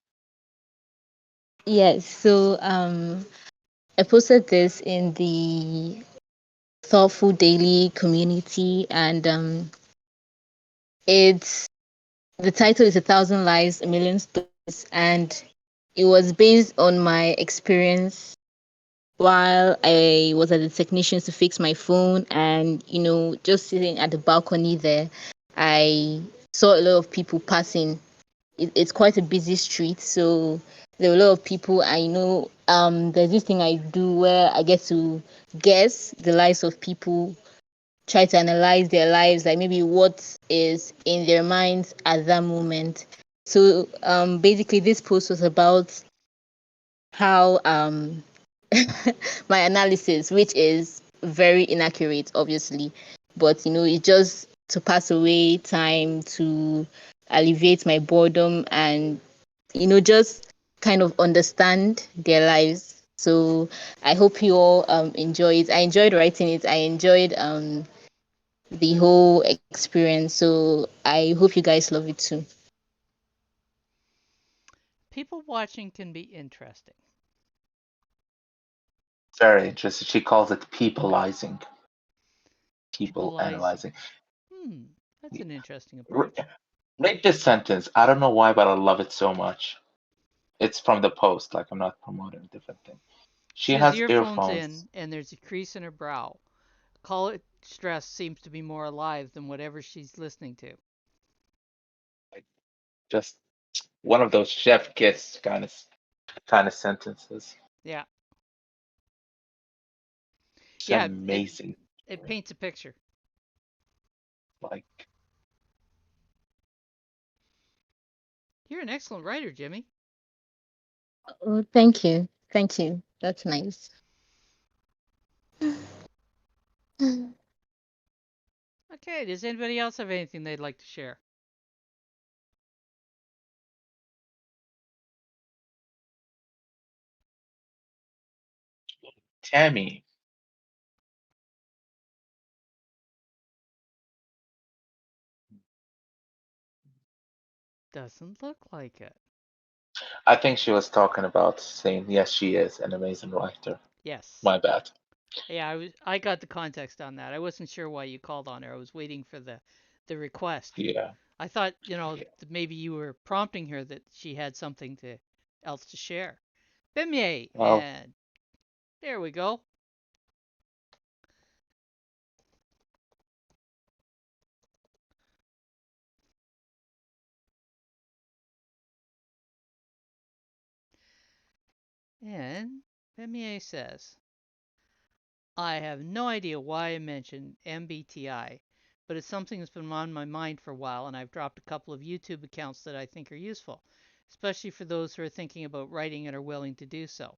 [SPEAKER 8] Yes, so I posted this in the Thoughtful Daily community, and It's the title is A Thousand Lies, A Million Stories, and it was based on my experience while I was at the technicians to fix my phone, and just sitting at the balcony there, I saw a lot of people passing. It's quite a busy street, so there were a lot of people. I know there's this thing I do where I get to guess the lives of people, try to analyze their lives, like maybe what is in their minds at that moment. So basically this post was about how my analysis, which is very inaccurate, obviously, but it's just to pass away time, to alleviate my boredom, and just kind of understand their lives. So I hope you all enjoy it. I enjoyed writing it. I enjoyed the whole experience. So I hope you guys love it too.
[SPEAKER 1] People watching can be interesting.
[SPEAKER 2] Very interesting. She calls it peopleizing. People
[SPEAKER 1] Peopleizing.
[SPEAKER 2] analyzing.
[SPEAKER 1] That's an interesting
[SPEAKER 2] R-
[SPEAKER 1] approach.
[SPEAKER 2] Read this sentence. I don't know why, but I love it so much. It's from the post. Like I'm not promoting a different thing. She
[SPEAKER 1] She has
[SPEAKER 2] has
[SPEAKER 1] earphones
[SPEAKER 2] earphones.
[SPEAKER 1] in, and there's a crease in her brow. College stress seems to be more alive than whatever she's listening to.
[SPEAKER 2] Like just one of those chef kiss kind of sentences.
[SPEAKER 1] Yeah,
[SPEAKER 2] It's
[SPEAKER 1] yeah,
[SPEAKER 2] amazing.
[SPEAKER 1] it paints a picture.
[SPEAKER 2] Like
[SPEAKER 1] You're an excellent writer, Jimmy.
[SPEAKER 8] Oh, thank you. Thank you. That's nice.
[SPEAKER 1] Okay, does anybody else have anything they'd like to share?
[SPEAKER 2] Tammy.
[SPEAKER 1] Doesn't look like it.
[SPEAKER 2] I think she was talking about saying yes, she is an amazing writer.
[SPEAKER 1] Yes.
[SPEAKER 2] My bad.
[SPEAKER 1] Yeah, I got the context on that. I wasn't sure why you called on her. I was waiting for the request.
[SPEAKER 2] Yeah.
[SPEAKER 1] I thought, that maybe you were prompting her that she had something to else to share. Bimye,
[SPEAKER 2] Well,
[SPEAKER 1] and there we go. And Bimye says, I have no idea why I mentioned MBTI, but it's something that's been on my mind for a while, and I've dropped a couple of YouTube accounts that I think are useful, especially for those who are thinking about writing and are willing to do so.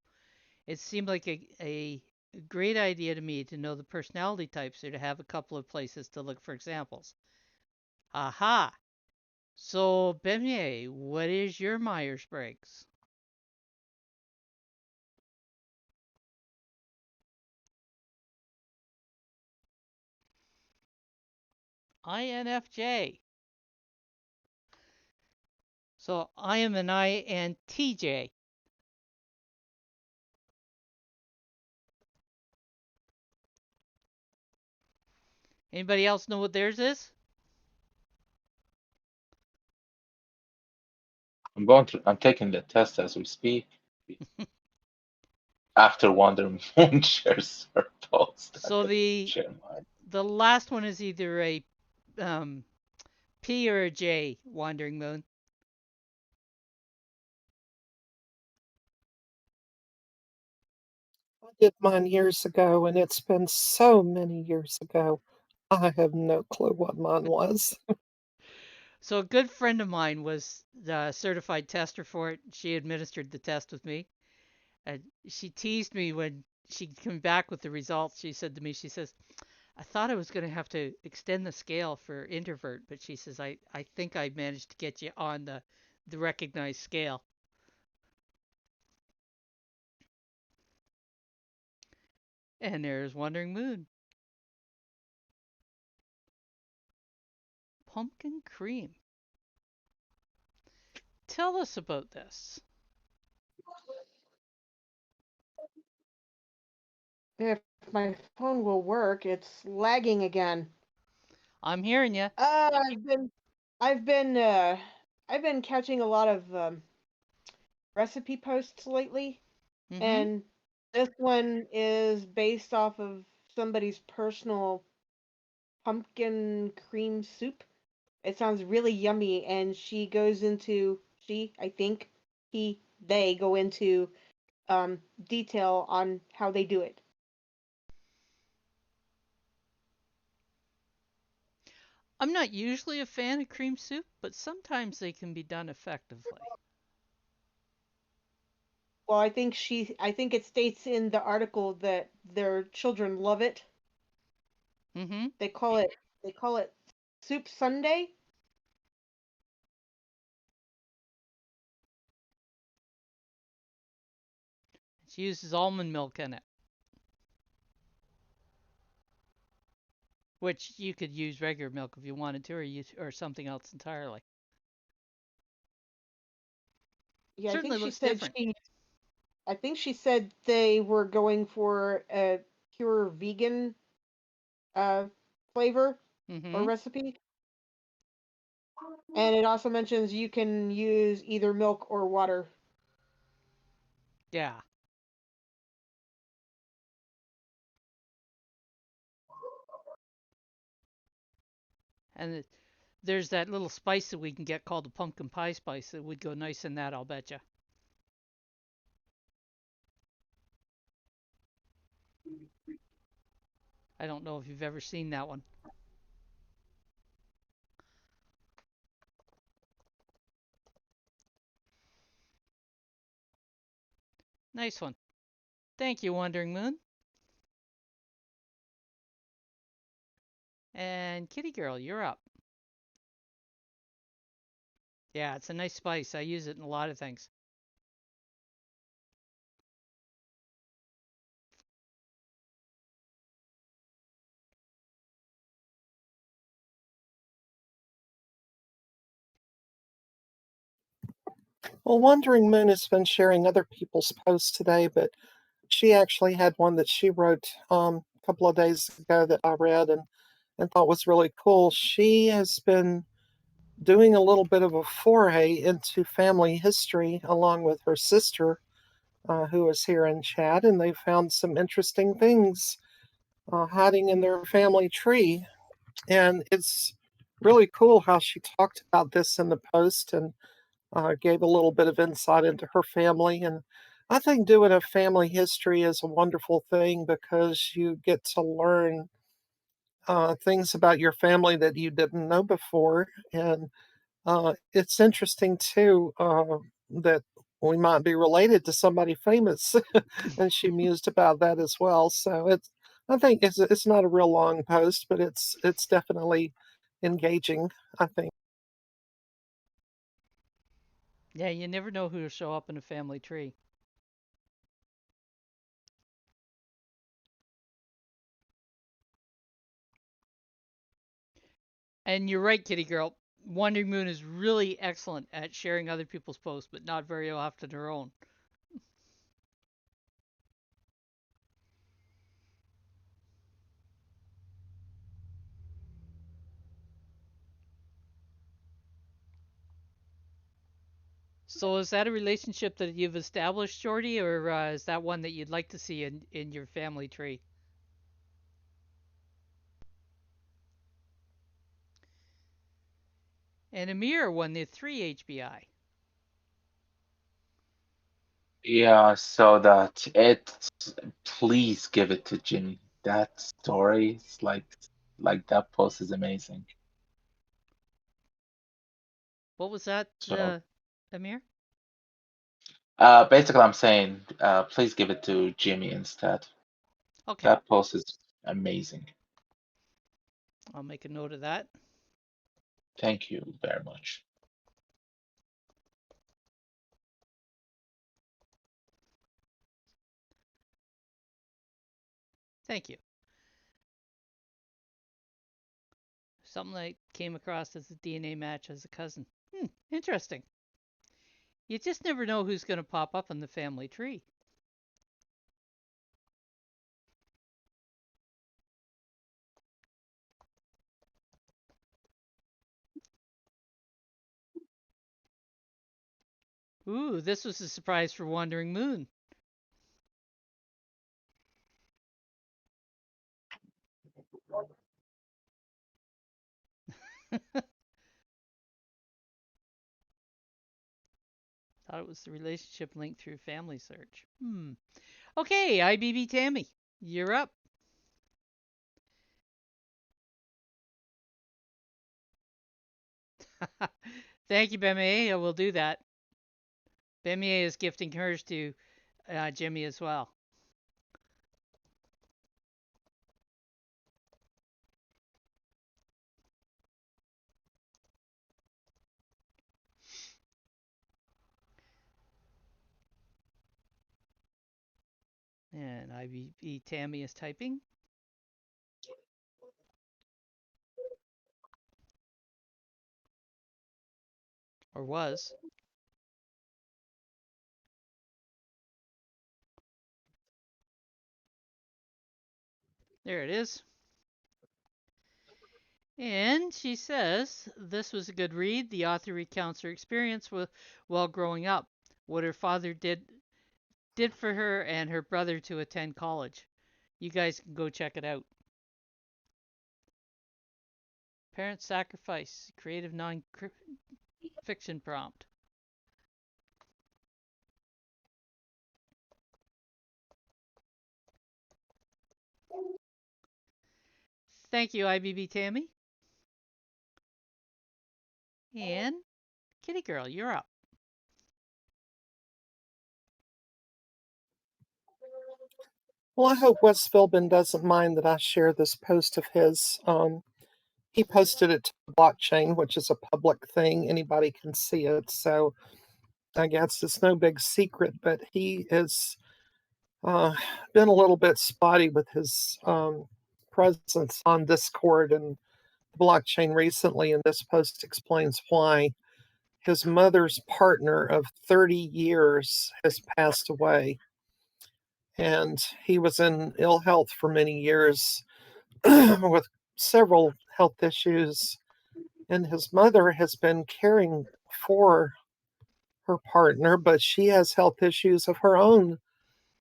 [SPEAKER 1] It seemed like a great idea to me to know the personality types or to have a couple of places to look for examples. Aha! So, Bemye, what is your Myers Briggs? INFJ. So, I am an INTJ. Anybody else know what theirs is?
[SPEAKER 2] I'm taking the test as we speak. After Wonder Moon shares her post, I'm
[SPEAKER 1] So
[SPEAKER 2] gonna
[SPEAKER 1] the
[SPEAKER 2] share mine.
[SPEAKER 1] the last one is either a um, P or a J, Wandering Moon.
[SPEAKER 7] I did mine years ago, and it's been so many years ago. I have no clue what mine was.
[SPEAKER 1] So a good friend of mine was the certified tester for it. She administered the test with me. And she teased me when she came back with the results. She said to me, she says, I thought I was going to have to extend the scale for introvert, but she says, I think I managed to get you on the recognized scale. And there's Wandering Moon. Pumpkin cream. Tell us about this.
[SPEAKER 6] If my phone will work, it's lagging again.
[SPEAKER 1] I'm hearing you.
[SPEAKER 6] I've been I've been catching a lot of recipe posts lately,
[SPEAKER 1] Mm-hmm.
[SPEAKER 6] and this one is based off of somebody's personal pumpkin cream soup. It sounds really yummy, and I think, they go into detail on how they do it.
[SPEAKER 1] I'm not usually a fan of cream soup, but sometimes they can be done effectively.
[SPEAKER 6] Well, I think it states in the article that their children love it.
[SPEAKER 1] Mm-hmm.
[SPEAKER 6] They call it Soup Sunday.
[SPEAKER 1] It uses almond milk in it, which you could use regular milk if you wanted to, or something else entirely.
[SPEAKER 6] Yeah,
[SPEAKER 1] Certainly looks different.
[SPEAKER 6] I think she said they were going for a pure vegan uh flavor or
[SPEAKER 1] Mm-hmm.
[SPEAKER 6] recipe. And it also mentions you can use either milk or water.
[SPEAKER 1] Yeah. And there's that little spice that we can get called the pumpkin pie spice that would go nice in that, I'll betcha. I don't know if you've ever seen that one. Nice one. Thank you, Wandering Moon. And Kitty Girl, you're up. Yeah, it's a nice spice. I use it in a lot of things.
[SPEAKER 7] Well, Wandering Moon has been sharing other people's posts today, but she actually had one that she wrote a couple of days ago that I read and thought was really cool. She has been doing a little bit of a foray into family history along with her sister, who is here in chat, and they found some interesting things hiding in their family tree. And it's really cool how she talked about this in the post and gave a little bit of insight into her family. And I think doing a family history is a wonderful thing because you get to learn things about your family that you didn't know before. And it's interesting too that we might be related to somebody famous, and she mused about that as well. So I think it's not a real long post, but it's definitely engaging, I think.
[SPEAKER 1] Yeah, you never know who'll show up in a family tree. And you're right, Kitty Girl. Wandering Moon is really excellent at sharing other people's posts, but not very often her own. So is that a relationship that you've established, Jordy, or is that one that you'd like to see in your family tree? And Amir won the 3 HBI.
[SPEAKER 2] Yeah, so that it, please give it to Jimmy. That story is like that post is amazing.
[SPEAKER 1] What was that,
[SPEAKER 2] So
[SPEAKER 1] Amir?
[SPEAKER 2] basically I'm saying please give it to Jimmy instead.
[SPEAKER 1] Okay,
[SPEAKER 2] That post is amazing.
[SPEAKER 1] I'll make a note of that.
[SPEAKER 2] Thank you very much.
[SPEAKER 1] Thank you. Something I came across as a DNA match as a cousin. Interesting. You just never know who's going to pop up in the family tree. Ooh, this was a surprise for Wandering Moon. Thought it was the relationship linked through family search. Okay, IBB Tammy, you're up. Thank you, Bemie. I will do that. Bemie is gifting hers to Jimmy as well. And IBB Tammy is typing. Or was. There it is. And she says this was a good read. The author recounts her experience while growing up, what her father did for her and her brother to attend college. You guys can go check it out. Parent Sacrifice, creative non-fiction prompt. Thank you, IBB Tammy. And Kitty Girl, you're up.
[SPEAKER 7] Well, I hope Wes Philbin doesn't mind that I share this post of his. He posted it to the blockchain, which is a public thing. Anybody can see it. So I guess it's no big secret, but he has been a little bit spotty with his presence on Discord and the blockchain recently, and this post explains why. His mother's partner of 30 years has passed away, and he was in ill health for many years with several health issues. And his mother has been caring for her partner, but she has health issues of her own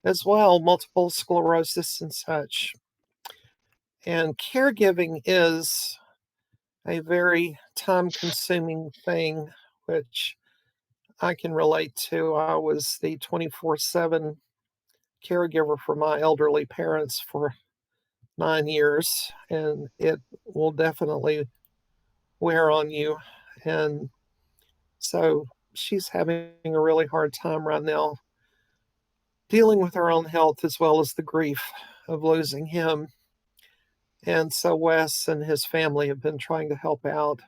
[SPEAKER 7] as well, multiple sclerosis and such. And caregiving is a very time consuming thing, which I can relate to. I was the 24/7 caregiver for my elderly parents for 9 years, and it will definitely wear on you. And so she's having a really hard time right now dealing with her own health as well as the grief of losing him. And so Wes and his family have been trying to help out.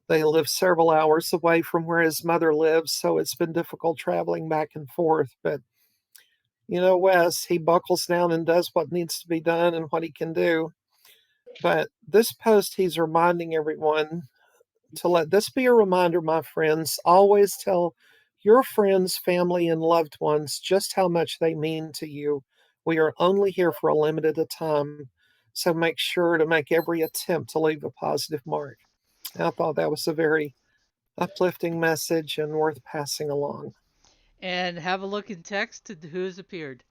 [SPEAKER 7] They live several hours away from where his mother lives, so it's been difficult traveling back and forth. But Wes, he buckles down and does what needs to be done and what he can do. But this post, he's reminding everyone to let this be a reminder, my friends. Always tell your friends, family, and loved ones just how much they mean to you. We are only here for a limited time, so make sure to make every attempt to leave a positive mark. I thought that was a very uplifting message and worth passing along.
[SPEAKER 1] And have a look in text to who's appeared.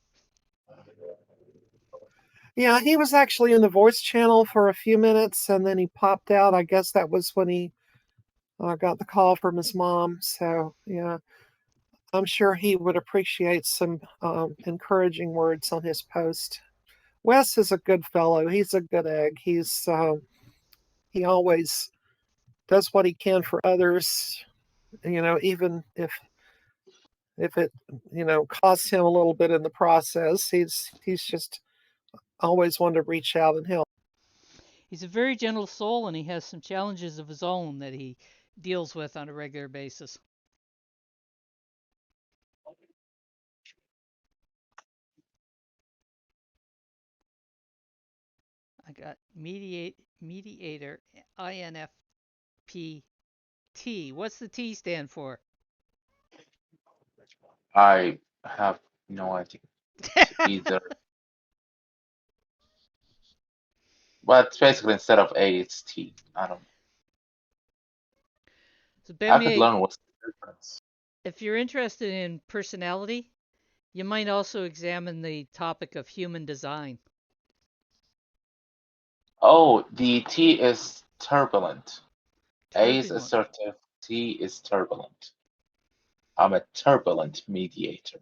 [SPEAKER 7] Yeah, he was actually in the voice channel for a few minutes and then he popped out. I guess that was when he got the call from his mom. So, yeah, I'm sure he would appreciate some encouraging words on his post. Wes is a good fellow. He's a good egg. He always does what he can for others. Even if it costs him a little bit in the process, he's just always wanted to reach out and help.
[SPEAKER 1] He's a very gentle soul and he has some challenges of his own that he deals with on a regular basis. I got mediator INFPT. What's the T stand for?
[SPEAKER 2] I have no idea either. But basically, instead of A, it's T. I don't know.
[SPEAKER 1] So
[SPEAKER 2] I could
[SPEAKER 1] Bemier,
[SPEAKER 2] learn what's the difference.
[SPEAKER 1] If you're interested in personality, you might also examine the topic of human design.
[SPEAKER 2] Oh, the T is turbulent. A is
[SPEAKER 1] Turbulent.
[SPEAKER 2] assertive. T is turbulent. I'm a turbulent mediator.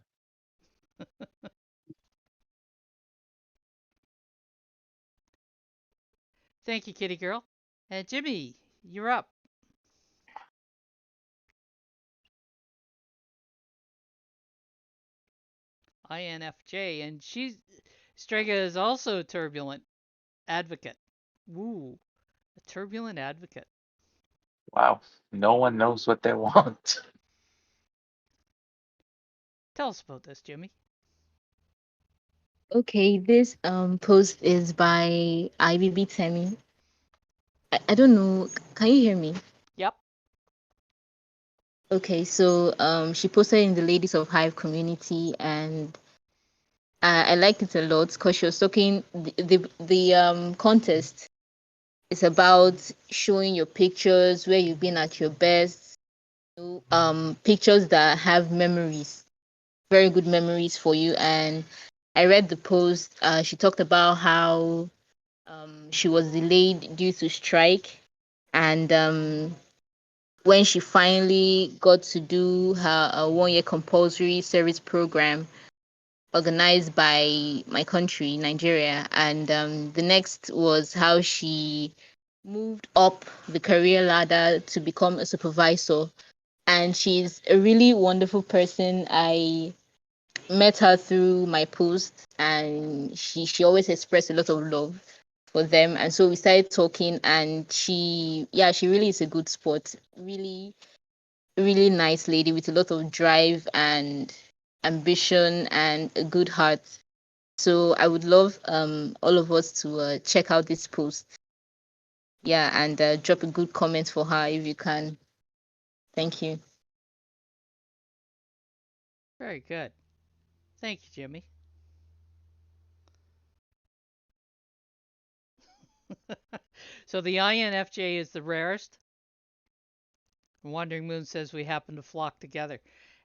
[SPEAKER 1] Thank you, kitty girl. And Jimmy, you're up. INFJ, and Strega is also a turbulent advocate. Ooh, a turbulent advocate.
[SPEAKER 2] Wow, no one knows what they want.
[SPEAKER 1] Tell us about this, Jimmy.
[SPEAKER 8] Okay, this post is by IBB Temi. I don't know. Can you hear me?
[SPEAKER 1] Yep.
[SPEAKER 8] Okay, so she posted in the Ladies of Hive community, and I liked it a lot because she was talking the contest is about showing your pictures where you've been at your best, pictures that have memories, very good memories for you. And I read the post. She talked about how she was delayed due to strike, and when she finally got to do her 1 year compulsory service program organized by my country, Nigeria. And the next was how she moved up the career ladder to become a supervisor. And she's a really wonderful person. I met her through my post, and she always expressed a lot of love for them. And so we started talking, and she really is a good sport. Really, really nice lady with a lot of drive and ambition and a good heart. So I would love all of us to check out this post. Yeah, and drop a good comment for her if you can. Thank you.
[SPEAKER 1] Very good. Thank you, Jimmy. So the INFJ is the rarest. Wandering Moon says we happen to flock together.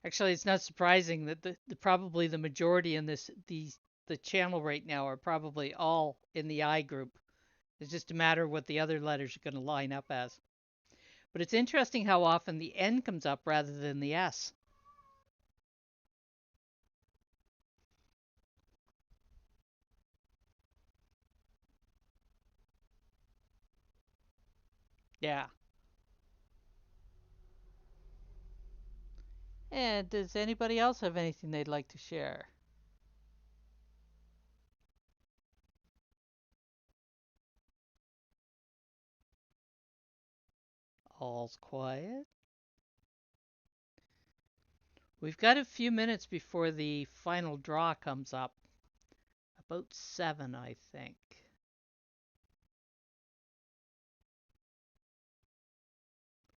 [SPEAKER 1] Actually, it's not surprising that probably the majority in the channel right now are probably all in the I group. It's just a matter of what the other letters are going to line up as. But it's interesting how often the N comes up rather than the S. Yeah. And does anybody else have anything they'd like to share? All's quiet. We've got a few minutes before the final draw comes up. About 7, I think.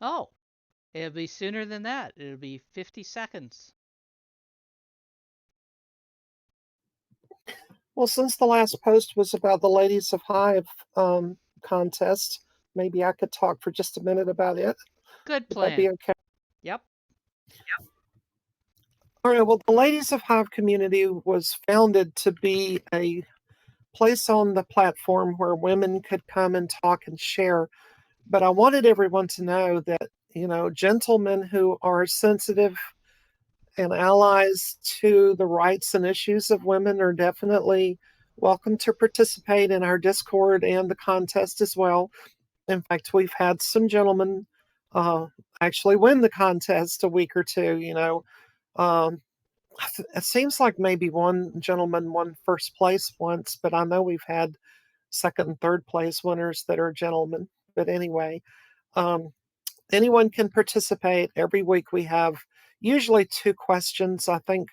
[SPEAKER 1] Oh, it'll be sooner than that. It'll be 50 seconds.
[SPEAKER 7] Well, since the last post was about the Ladies of Hive contest, maybe I could talk for just a minute about it.
[SPEAKER 1] Good
[SPEAKER 7] Would that be
[SPEAKER 1] plan.
[SPEAKER 7] okay?
[SPEAKER 1] Yep.
[SPEAKER 7] All right. Well, the Ladies of Hive community was founded to be a place on the platform where women could come and talk and share. But I wanted everyone to know that, gentlemen who are sensitive and allies to the rights and issues of women are definitely welcome to participate in our Discord and the contest as well. In fact, we've had some gentlemen actually win the contest a week or two. Um, it seems like maybe one gentleman won first place once, but I know we've had second and third place winners that are gentlemen. But anyway, um, anyone can participate. Every week we have usually 2 questions. I think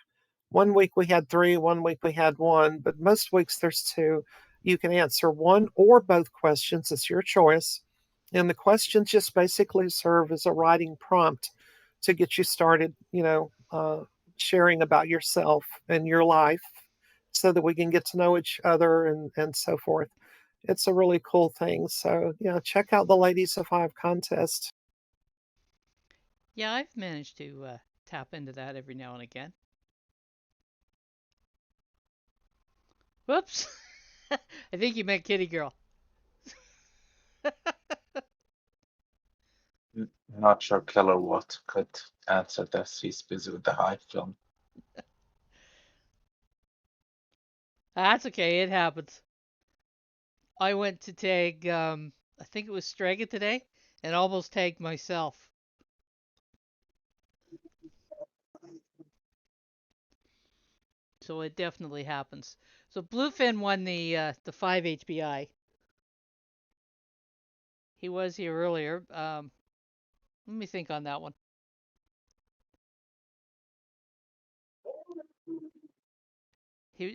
[SPEAKER 7] one week we had 3, one week we had 1, but most weeks there's 2. You can answer one or both questions, it's your choice. And the questions just basically serve as a writing prompt to get you started, sharing about yourself and your life so that we can get to know each other and so forth. It's a really cool thing. So, yeah, check out the Ladies of Hive contest.
[SPEAKER 1] Yeah, I've managed to tap into that every now and again. Whoops! I think you meant Kitty Girl.
[SPEAKER 2] Not sure Killer what could answer this. He's busy with the Hive film.
[SPEAKER 1] That's okay, it happens. I went to tag, I think it was Strega today, and almost tagged myself. So it definitely happens. So Bluefin won the 5 HBI. He was here earlier. Let me think on that one.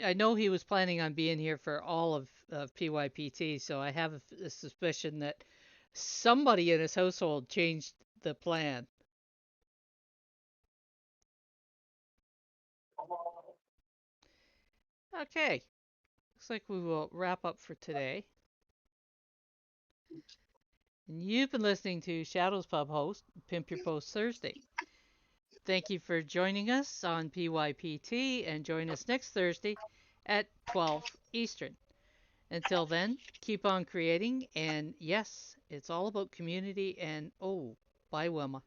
[SPEAKER 1] I know he was planning on being here for all of PYPT, so I have a suspicion that somebody in his household changed the plan. Okay, looks like we will wrap up for today. And you've been listening to Shadows Pub host, Pimp Your Post Thursday. Thank you for joining us on PYPT and join us next Thursday at 12 Eastern. Until then, keep on creating. And yes, it's all about community. And oh, bye, Wilma.